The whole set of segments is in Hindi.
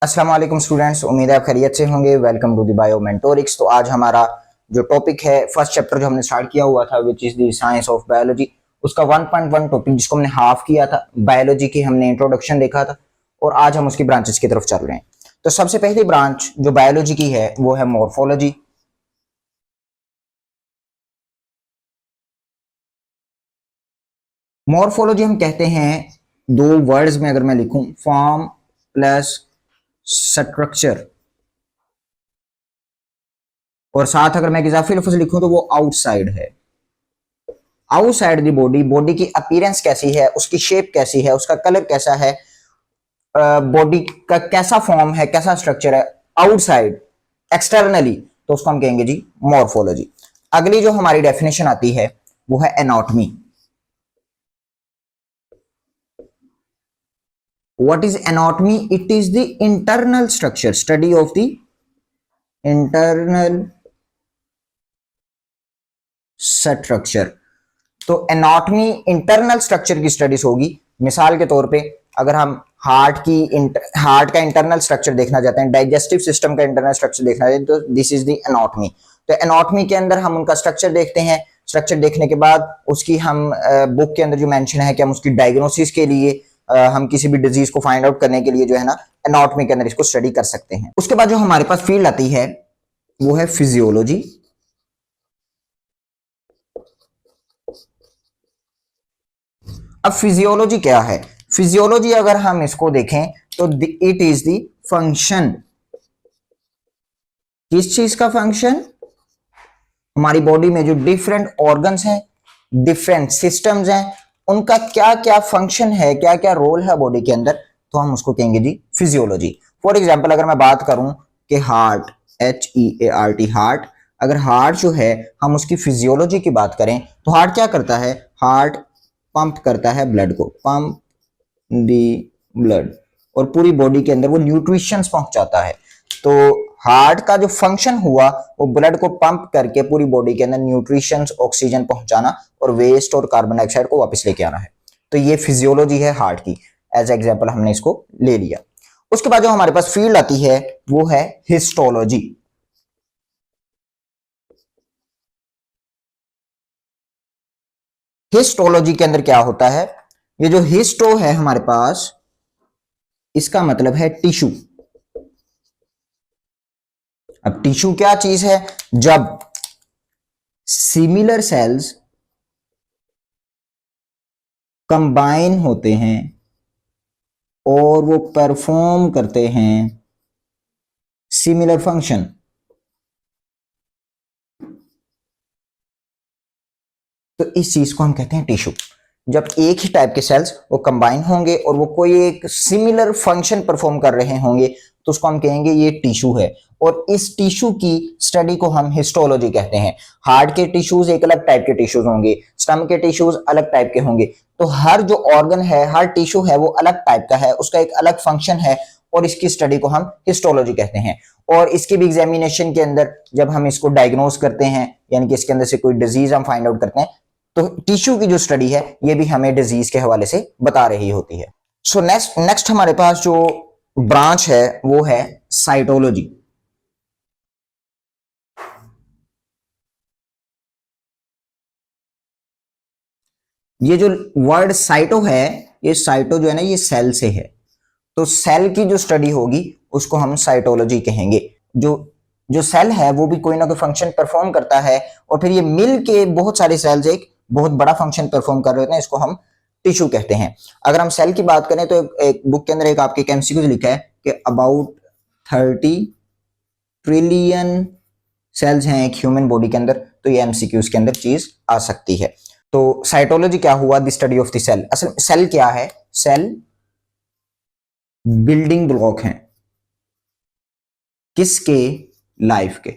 अस्सलाम वालेकुम स्टूडेंट्स, उम्मीद है आप खैरियत से होंगे। Welcome to the bio mentorix. तो आज हमारा जो टॉपिक है, फर्स्ट चैप्टर जो हमने स्टार्ट किया हुआ था which is the science of biology, उसका 1.1 टॉपिक जिसको हमने हाफ किया था, बायोलॉजी की हमने इंट्रोडक्शन देखा था और आज हम उसकी ब्रांचेस की तरफ चल रहे हैं। तो सबसे पहली ब्रांच जो बायोलॉजी की है वो है मॉर्फोलॉजी। मॉर्फोलॉजी हम कहते हैं, दो वर्ड्स में अगर मैं लिखूं, फॉर्म प्लस स्ट्रक्चर, और साथ अगर मैं एक इजाफी लफ्ज लिखूं तो वो आउटसाइड है। आउटसाइड दी बॉडी, बॉडी की अपीयरेंस कैसी है, उसकी शेप कैसी है, उसका कलर कैसा है, बॉडी का कैसा फॉर्म है, कैसा स्ट्रक्चर है आउटसाइड, एक्सटर्नली, तो उसको हम कहेंगे जी मॉर्फोलॉजी। अगली जो हमारी डेफिनेशन आती है वो है anatomy. What is anatomy? It is the internal structure, study of the internal structure. तो एनाटॉमी इंटरनल स्ट्रक्चर की स्टडीज होगी। मिसाल के तौर पे अगर हम हार्ट का इंटरनल स्ट्रक्चर देखना चाहते हैं, डाइजेस्टिव सिस्टम का इंटरनल स्ट्रक्चर देखना चाहते हैं, तो दिस इज द एनाटॉमी। तो एनाटॉमी के अंदर हम उनका स्ट्रक्चर देखते हैं। स्ट्रक्चर देखने के बाद उसकी हम बुक के अंदर जो मेंशन है कि हम उसकी डायग्नोसिस के लिए हम किसी भी डिजीज को फाइंड आउट करने के लिए जो है ना, एनाटॉमी के अंदर इसको स्टडी कर सकते हैं। उसके बाद जो हमारे पास फील्ड आती है वो है फिजियोलॉजी। अब फिजियोलॉजी क्या है? फिजियोलॉजी अगर हम इसको देखें तो इट इज द फंक्शन। किस चीज का फंक्शन? हमारी बॉडी में जो डिफरेंट ऑर्गन्स हैं, डिफरेंट सिस्टम्स हैं, उनका क्या क्या फंक्शन है, क्या क्या रोल है बॉडी के अंदर, तो हम उसको कहेंगे जी फिजियोलॉजी। फॉर एग्जाम्पल अगर मैं बात करूं कि हार्ट, HEART, हार्ट, अगर हार्ट जो है हम उसकी फिजियोलॉजी की बात करें तो हार्ट क्या करता है? हार्ट पंप करता है ब्लड को, पंप दी ब्लड, और पूरी बॉडी के अंदर वो न्यूट्रिशंस पहुंचाता है। तो हार्ट का जो फंक्शन हुआ वो ब्लड को पंप करके पूरी बॉडी के अंदर न्यूट्रिशंस, ऑक्सीजन पहुंचाना और वेस्ट और कार्बन डाइऑक्साइड को वापस लेके आना है। तो ये फिजियोलॉजी है हार्ट की। एज एग्जाम्पल हमने इसको ले लिया। उसके बाद जो हमारे पास फील्ड आती है वो है हिस्टोलॉजी। हिस्टोलॉजी के अंदर क्या होता है? ये जो हिस्टो है हमारे पास, इसका मतलब है टिश्यू। अब टिश्यू क्या चीज है? जब सिमिलर सेल्स कंबाइन होते हैं और वो परफॉर्म करते हैं सिमिलर फंक्शन, तो इस चीज को हम कहते हैं टिश्यू। जब एक ही टाइप के सेल्स वो कंबाइन होंगे और वो कोई एक सिमिलर फंक्शन परफॉर्म कर रहे होंगे तो उसको हम कहेंगे ये टिश्यू है। और इस टिश्यू की स्टडी को हम हिस्टोलॉजी कहते हैं। हार्ट के टिश्यूज एक अलग टाइप के टिश्यूज होंगे, स्टमक के टिश्यूज अलग टाइप के होंगे। तो हर जो ऑर्गन है, हर टिश्यू है, वो अलग टाइप का है, उसका एक अलग फंक्शन है और इसकी स्टडी को हम हिस्टोलॉजी कहते हैं। और इसके भी एग्जामिनेशन के अंदर जब हम इसको डायग्नोस करते हैं, यानी कि इसके अंदर से कोई डिजीज हम फाइंड आउट करते हैं, तो टिश्यू की जो स्टडी है ये भी हमें डिजीज के हवाले से बता रही होती है। सो नेक्स्ट हमारे पास जो ब्रांच है वो है साइटोलॉजी। ये जो वर्ड साइटो है, ये साइटो जो है ना, ये सेल से है। तो सेल की जो स्टडी होगी उसको हम साइटोलॉजी कहेंगे। जो जो सेल है वो भी कोई ना कोई फंक्शन परफॉर्म करता है और फिर ये मिल के बहुत सारे सेल्स एक बहुत बड़ा फंक्शन परफॉर्म कर रहे होते हैं, इसको हम टिश्यू कहते हैं। अगर हम सेल की बात करें तो एक बुक के अंदर एक आपके एमसीक्यू लिखा है कि अबाउट 30 ट्रिलियन सेल्स हैं एक ह्यूमन बॉडी के अंदर, तो ये एमसीक्यूज के अंदर चीज आ सकती है। तो साइटोलॉजी क्या हुआ? The study of the cell. असल सेल क्या है? सेल बिल्डिंग ब्लॉक हैं। किसके? लाइफ के।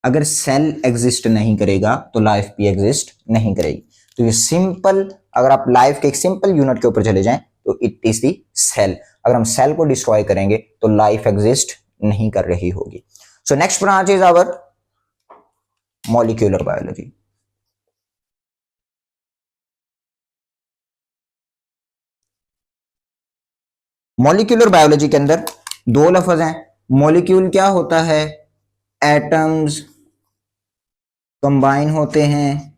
अगर सेल एग्जिस्ट नहीं करेगा तो लाइफ भी एग्जिस्ट नहीं करेगी। तो ये सिंपल, अगर आप लाइफ के एक सिंपल यूनिट के ऊपर चले जाएं तो इट इज दी सेल। अगर हम सेल को डिस्ट्रॉय करेंगे तो लाइफ एग्जिस्ट नहीं कर रही होगी। So next branch is our molecular biology. Molecular biology के अंदर दो लफ्ज हैं। मॉलिक्यूल क्या होता है? एटम्स कंबाइन होते हैं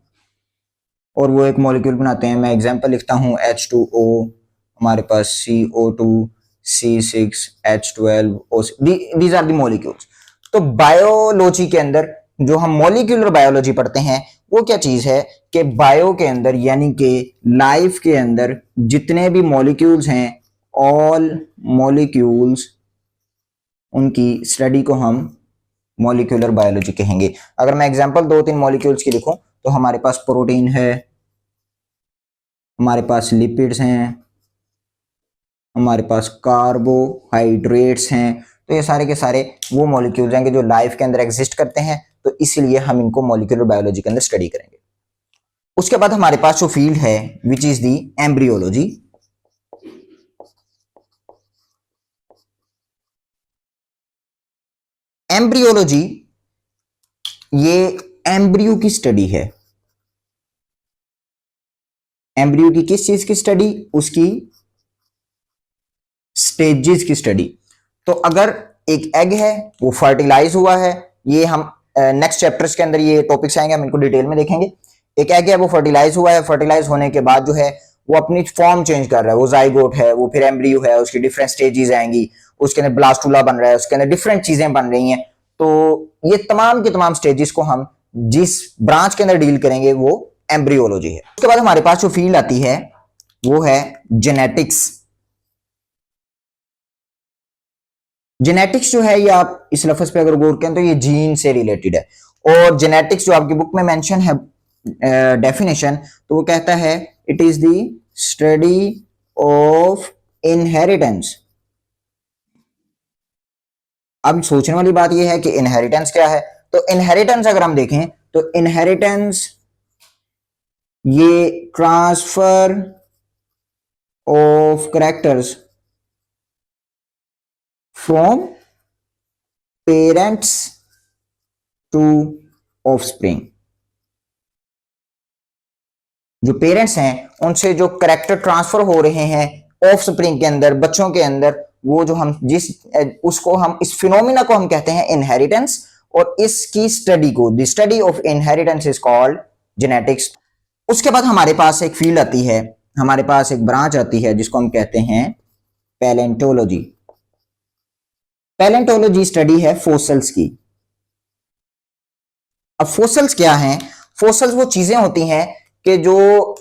और वो एक मॉलिक्यूल बनाते हैं। मैं एग्जांपल लिखता हूं H2O, हमारे पास CO2, C6H12O, these are the molecules. तो बायोलॉजी के अंदर जो हम मॉलिक्यूलर बायोलॉजी पढ़ते हैं वो क्या चीज है कि बायो के अंदर यानी कि लाइफ के अंदर जितने भी मॉलिक्यूल्स हैं, ऑल मॉलिक्यूल्स, उनकी स्टडी को हम मॉलिक्यूलर बायोलॉजी कहेंगे। अगर मैं एग्जांपल दो तीन मॉलिक्यूल्स की लिखूं तो हमारे पास प्रोटीन है, हमारे पास लिपिड्स हैं, हमारे पास कार्बोहाइड्रेट्स हैं। तो ये सारे के सारे वो मॉलिक्यूल्स हैं कि जो लाइफ के अंदर एग्जिस्ट करते हैं, तो इसलिए हम इनको मॉलिक्यूलर बायोलॉजी के अंदर स्टडी करेंगे। उसके बाद हमारे पास जो फील्ड है which is the embryology. Embryology ये एम्ब्रियो की स्टडी है। एम्ब्रियो की किस चीज की स्टडी? उसकी स्टेजेस की स्टडी। तो अगर एक एग है वो फर्टिलाइज हुआ है, ये हम नेक्स्ट चैप्टर्स के अंदर ये टॉपिक्स आएंगे, हम इनको डिटेल में देखेंगे। एक एग है वो फर्टिलाइज हुआ है, फर्टिलाइज होने के बाद जो है वो अपनी फॉर्म चेंज कर रहा है, वो जाइगोट है, वो फिर एम्ब्रियो है, उसकी डिफरेंट स्टेजेस आएंगी, उसके अंदर ब्लास्टुला बन रहा है, उसके अंदर डिफरेंट चीजें बन रही हैं। तो ये तमाम के तमाम स्टेजेस को हम जिस ब्रांच के अंदर डील करेंगे वो एम्ब्रियोलॉजी है। उसके बाद हमारे पास जो फील्ड आती है वो है जेनेटिक्स। जेनेटिक्स जो है ये आप इस लफ्ज पे अगर गौर करें तो ये जीन से रिलेटेड है। और जेनेटिक्स जो आपकी बुक में मेंशन है डेफिनेशन, तो वो कहता है it is the study of inheritance. अब सोचने वाली बात यह है कि इनहेरिटेंस क्या है। तो इनहेरिटेंस अगर हम देखें तो इनहेरिटेंस ये transfer of characters from parents to offspring. जो पेरेंट्स हैं उनसे जो कैरेक्टर ट्रांसफर हो रहे हैं ऑफस्प्रिंग के अंदर, बच्चों के अंदर, वो जो हम जिस उसको हम इस फिनोमिना को हम कहते हैं इनहेरिटेंस। और इसकी स्टडी को the study of inheritance is called genetics. उसके बाद हमारे पास एक फील्ड आती है, हमारे पास एक ब्रांच आती है जिसको हम कहते हैं पैलेंटोलॉजी। पैलेंटोलॉजी स्टडी है फोसल्स की। अब फोसल्स क्या हैं? फोसल्स वो चीजें होती हैं कि जो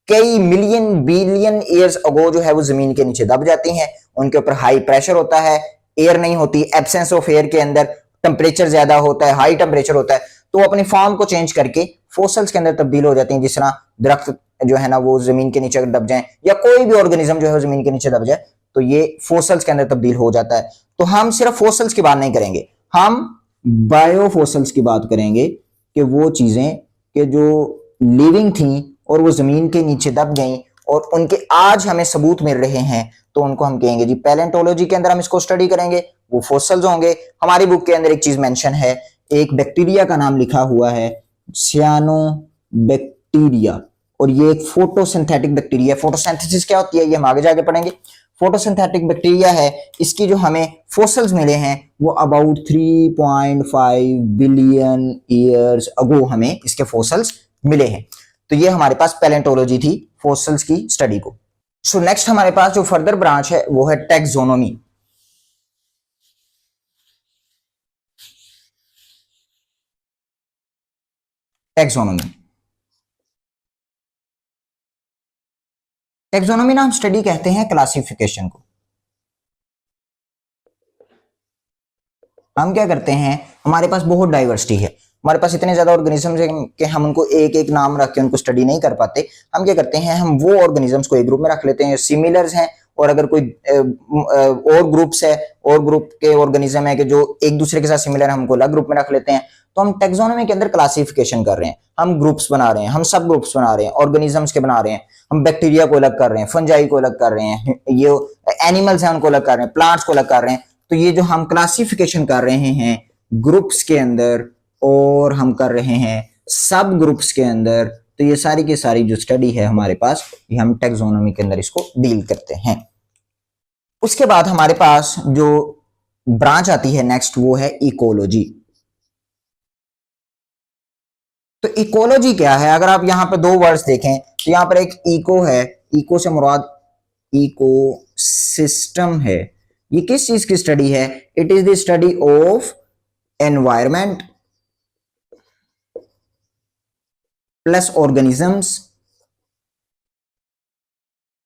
कई मिलियन बिलियन ईयर्स अगो जो है वो जमीन के नीचे दब जाती हैं, उनके ऊपर हाई प्रेशर होता है, एयर नहीं होती, एब्सेंस ऑफ एयर के अंदर टेम्परेचर ज्यादा होता है, हाई टेम्परेचर होता है, तो अपनी फॉर्म को चेंज करके फोसल्स के अंदर तब्दील हो जाती हैं। जिस तरह दरख्त जो है ना वो जमीन के नीचे दब जाए, या कोई भी ऑर्गेनिज्म जो है जमीन के नीचे दब जाए, तो ये फोसल्स के अंदर तब्दील हो जाता है। तो हम सिर्फ फोसल्स की बात नहीं करेंगे, हम बायोफोसल्स की बात करेंगे कि वो चीजें कि जो लिविंग थी और वो जमीन के नीचे दब गई और उनके आज हमें सबूत मिल रहे हैं, तो उनको हम कहेंगे जी पैलेंटोलॉजी के अंदर हम इसको स्टडी करेंगे, वो फोसल्स होंगे। हमारी बुक के अंदर एक चीज मेंशन है, एक बैक्टीरिया का नाम लिखा हुआ है सियानोबैक्टीरिया, और ये एक फोटोसिंथेटिक बैक्टीरिया। फोटोसिंथेसिस क्या होती है ये हम आगे जाके पढ़ेंगे। फोटोसिंथेटिक बैक्टीरिया है, इसकी जो हमें फोसल्स मिले हैं वो अबाउट 3.5 बिलियन ईयर्स अगो हमें इसके फोसल्स मिले हैं। तो ये हमारे पास पैलेंटोलॉजी थी फोसल्स की स्टडी को। सो नेक्स्ट हमारे पास जो फर्दर ब्रांच है वो है टैक्सोनॉमी। टैक्सोनॉमी टैक्सोनॉमी ना हम स्टडी कहते हैं क्लासिफिकेशन को। हम क्या करते हैं, हमारे पास बहुत डाइवर्सिटी है, हमारे पास इतने ज्यादा ऑर्गेनिजम्स हैं कि हम उनको एक एक नाम रख के उनको स्टडी नहीं कर पाते। हम क्या करते हैं, हम वो ऑर्गेनिजम्स को एक ग्रुप में रख लेते हैं, सिमिलर्स हैं, और अगर कोई और ग्रुप्स है और ग्रुप के ऑर्गेनिज्म है कि जो एक दूसरे के साथ सिमिलर है, हमको अलग ग्रुप में रख लेते हैं। तो हम टैक्सोनॉमी के अंदर क्लासिफिकेशन कर रहे हैं, हम ग्रुप्स बना रहे हैं, हम सब ग्रुप्स बना रहे हैं, ऑर्गेनिजम्स के बना रहे हैं, हम बैक्टीरिया को अलग कर रहे हैं, फंजाई को अलग कर रहे हैं, ये एनिमल्स हैं उनको अलग कर रहे हैं, प्लांट्स को अलग कर रहे हैं। तो ये जो हम क्लासिफिकेशन कर रहे हैं ग्रुप्स के अंदर और हम कर रहे हैं सब ग्रुप्स के अंदर, तो ये सारी की सारी जो स्टडी है हमारे पास, ये हम टैक्सोनॉमी के अंदर इसको डील करते हैं। उसके बाद हमारे पास जो ब्रांच आती है नेक्स्ट, वो है इकोलॉजी। तो इकोलॉजी क्या है? अगर आप यहां पर दो वर्ड्स देखें तो यहां पर एक इको है, इको से मुराद इको सिस्टम है। ये किस चीज की स्टडी है? It is the study of environment plus organisms.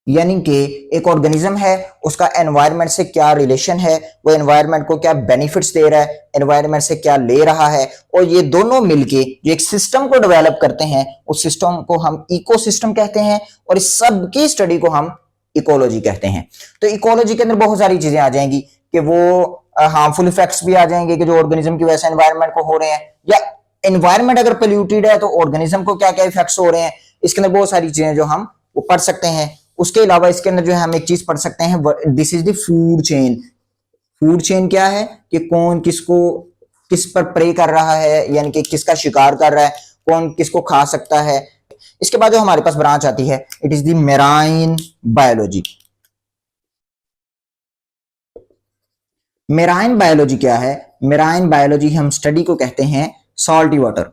यानी कि एक ऑर्गेनिज्म है, उसका एनवायरनमेंट से क्या रिलेशन है, वो एनवायरनमेंट को क्या बेनिफिट्स दे रहा है, एनवायरनमेंट से क्या ले रहा है, और ये दोनों मिलके जो एक सिस्टम को डेवलप करते हैं, उस सिस्टम को हम इकोसिस्टम कहते हैं, और इस सब की स्टडी को हम इकोलॉजी कहते हैं। तो इकोलॉजी के अंदर बहुत सारी चीजें आ जाएंगी कि वो हार्मफुल इफेक्ट्स भी आ जाएंगे कि जो ऑर्गेनिज्म की वजह से एनवायरनमेंट को हो रहे हैं, या एनवायरनमेंट अगर पोल्यूटेड है तो ऑर्गेनिज्म को क्या क्या इफेक्ट्स हो रहे हैं। इसके अंदर बहुत सारी चीजें जो हम वो पढ़ सकते हैं। उसके अलावा इसके अंदर जो है हम एक चीज पढ़ सकते हैं, this is the food chain. Food chain क्या है कि कौन किसको किस पर प्रे कर रहा है, यानी कि किसका शिकार कर रहा है, कौन किसको खा सकता है। इसके बाद जो हमारे पास ब्रांच आती है, it is the marine biology. Marine biology क्या है? मेराइन बायोलॉजी हम स्टडी को कहते हैं salty water,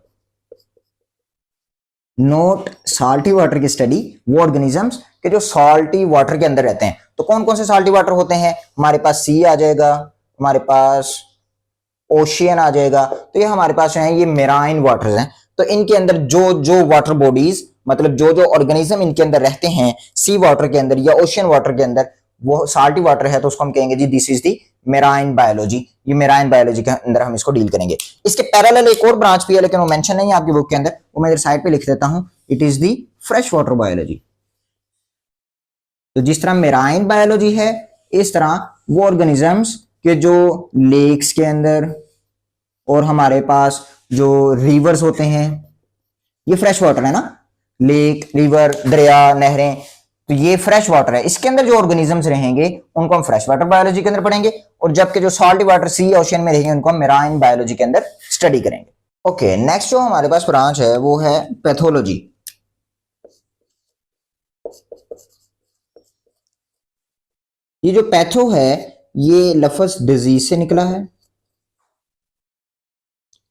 note salty water की स्टडी, वो ऑर्गेनिजम्स के जो साल्टी वाटर के अंदर रहते हैं। तो कौन कौन से साल्टी वाटर होते हैं? हमारे पास सी आ जाएगा, हमारे पास ओशियन आ जाएगा। तो ये हमारे पास जो है ये मेराइन वाटर्स हैं। तो इनके अंदर जो जो वाटर बॉडीज, मतलब जो जो ऑर्गेनिज्म इनके अंदर रहते हैं सी वाटर के अंदर या ओशियन वाटर के अंदर, वो साल्टी वाटर है, तो उसको हम कहेंगे जी this is the marine biology. ये मेराइन बायोलॉजी के अंदर हम इसको डील करेंगे। इसके पैरेलल एक और ब्रांच भी है, लेकिन वो मेंशन नहीं है आपकी बुक के अंदर, वो मैं इधर साइड पे लिख देता हूं। It is the fresh water biology. तो जिस तरह मेराइन बायोलॉजी है, इस तरह वो ऑर्गेनिजम्स के जो लेक्स के अंदर और हमारे पास जो रिवर्स होते हैं, ये फ्रेश वाटर है ना, लेक, रिवर, दरिया, नहरें, तो ये फ्रेश वाटर है। इसके अंदर जो ऑर्गेनिजम्स रहेंगे उनको हम फ्रेश वाटर बायोलॉजी के अंदर पढ़ेंगे, और जबकि जो सॉल्टी वाटर सी ओशियन में रहेंगे उनको हम मेराइन बायोलॉजी के अंदर स्टडी करेंगे। ओके, नेक्स्ट जो हमारे पास ब्रांच है वो है पैथोलॉजी। ये जो पैथो है, ये लफ्ज डिजीज से निकला है।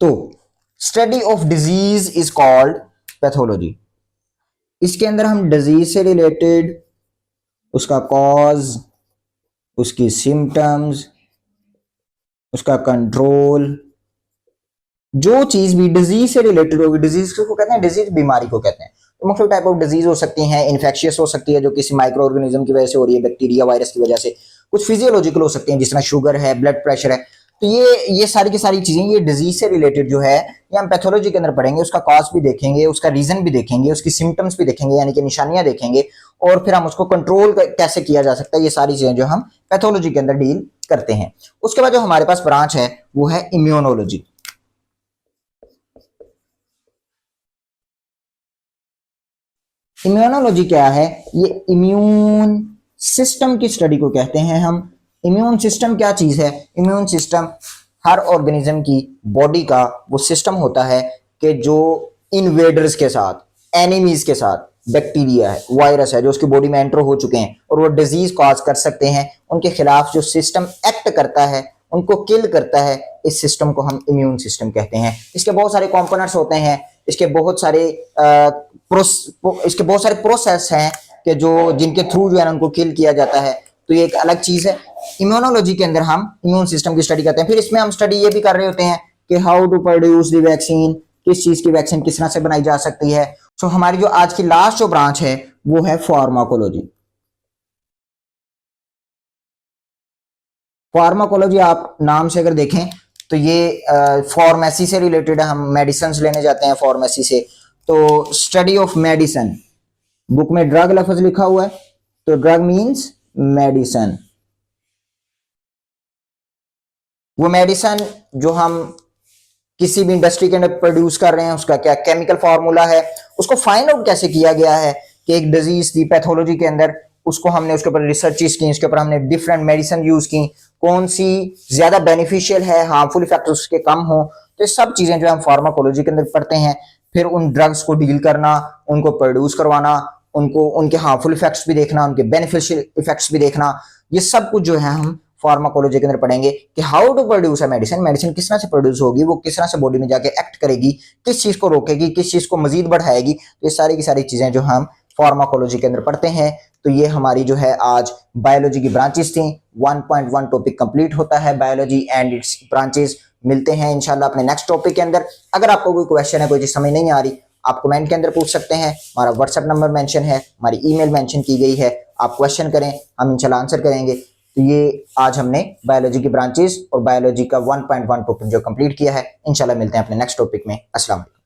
तो study of disease is called pathology. इसके अंदर हम डिजीज से रिलेटेड उसका कॉज, उसकी सिम्टम्स, उसका कंट्रोल, जो चीज भी डिजीज से रिलेटेड होगी, डिजीज को कहते हैं, डिजीज बीमारी को कहते हैं। तो मुख्तलिफ टाइप ऑफ डिजीज हो सकती हैं। इन्फेक्शियस हो सकती है जो किसी माइक्रो ऑर्गेनिज्म की वजह से हो रही है, बैक्टीरिया, वायरस की वजह से। कुछ फिजियोलॉजिकल हो सकती हैं, जिस तरह शुगर है, ब्लड प्रेशर है। तो ये सारी की सारी चीजें, ये डिजीज से रिलेटेड जो है, ये हम पैथोलॉजी के अंदर पढ़ेंगे। उसका कॉज भी देखेंगे, उसका रीजन भी देखेंगे, उसकी सिम्टम्स भी देखेंगे, यानी कि निशानियां देखेंगे, और फिर हम उसको कंट्रोल कैसे किया जा सकता है। ये सारी चीजें जो हम पैथोलॉजी के अंदर डील करते हैं। उसके बाद जो हमारे पास ब्रांच है वो है इम्यूनोलॉजी। इम्यूनोलॉजी क्या है? ये इम्यून सिस्टम की स्टडी को कहते हैं हम। इम्यून सिस्टम क्या चीज है? इम्यून सिस्टम हर ऑर्गेनिज्म की बॉडी का वो सिस्टम होता है कि जो इन्वेडर्स के साथ, एनिमीज के साथ, बैक्टीरिया है, वायरस है जो उसकी बॉडी में एंटर हो चुके हैं और वो डिजीज कॉज कर सकते हैं, उनके खिलाफ जो सिस्टम एक्ट करता है, उनको किल करता है, इस सिस्टम को हम इम्यून सिस्टम कहते हैं। इसके बहुत सारे कंपोनेंट्स होते हैं, इसके बहुत सारे प्रोसेस हैं कि जो जिनके थ्रू जो है उनको किल किया जाता है। तो ये एक अलग चीज है। इम्यूनोलॉजी के अंदर हम इम्यून सिस्टम की स्टडी करते हैं। फिर इसमें हम स्टडी ये भी कर रहे होते हैं कि how to produce the vaccine, किस चीज की वैक्सीन किस तरह से बनाई जा सकती है। सो हमारी जो आज की लास्ट जो ब्रांच है वो है फार्माकोलॉजी। फार्माकोलॉजी आप नाम से अगर देखें तो ये फार्मेसी से रिलेटेड है। हम मेडिसिन लेने जाते हैं फार्मेसी से, तो स्टडी ऑफ मेडिसिन। बुक में ड्रग लफ्ज लिखा हुआ है, तो ड्रग मींस मेडिसिन। वो मेडिसिन जो हम किसी भी इंडस्ट्री के अंदर प्रोड्यूस कर रहे हैं, उसका क्या केमिकल फार्मूला है, उसको फाइंड आउट कैसे किया गया है कि एक डिजीज थी पैथोलॉजी के अंदर, उसको हमने उसके ऊपर रिसर्चेस की, उसके ऊपर हमने डिफरेंट मेडिसिन यूज की, कौन सी ज्यादा बेनिफिशियल है, हार्मफुल इफेक्ट उसके कम हो। तो ये सब चीजें जो हम फार्माकोलॉजी के अंदर पढ़ते हैं। फिर उन ड्रग्स को डील करना, उनको प्रोड्यूस करवाना, उनको उनके हार्मफुल इफेक्ट्स भी देखना, उनके बेनिफिशियल इफेक्ट्स भी देखना। ये सब कुछ जो है हम फार्माकोलॉजी के अंदर पढ़ेंगे कि how to produce a medicine, medicine किस तरह से प्रोड्यूस होगी, वो किस तरह से बॉडी में जाके एक्ट करेगी, किस चीज को रोकेगी, किस चीज को मजीद बढ़ाएगी। तो ये सारी की सारी चीजें जो हम फार्माकोलॉजी के अंदर पढ़ते हैं। तो ये हमारी जो है आज बायोलॉजी की ब्रांचेस थी। 1.1 टॉपिक कंप्लीट होता है, बायोलॉजी एंड इट्स ब्रांचेस। मिलते हैं इंशाल्लाह अपने नेक्स्ट टॉपिक के अंदर। अगर आपको कोई क्वेश्चन है, कोई चीज समझ नहीं आ रही, आप कमेंट के अंदर पूछ सकते हैं। हमारा व्हाट्सएप नंबर मेंशन है, हमारी ईमेल मेंशन की गई है, आप क्वेश्चन करें, हम इंशाल्लाह आंसर करेंगे। तो ये आज हमने बायोलॉजी की ब्रांचेस और बायोलॉजी का 1.1 टॉपिक जो कंप्लीट किया है। इंशाल्लाह मिलते हैं अपने नेक्स्ट टॉपिक में। अस्सलाम वालेकुम।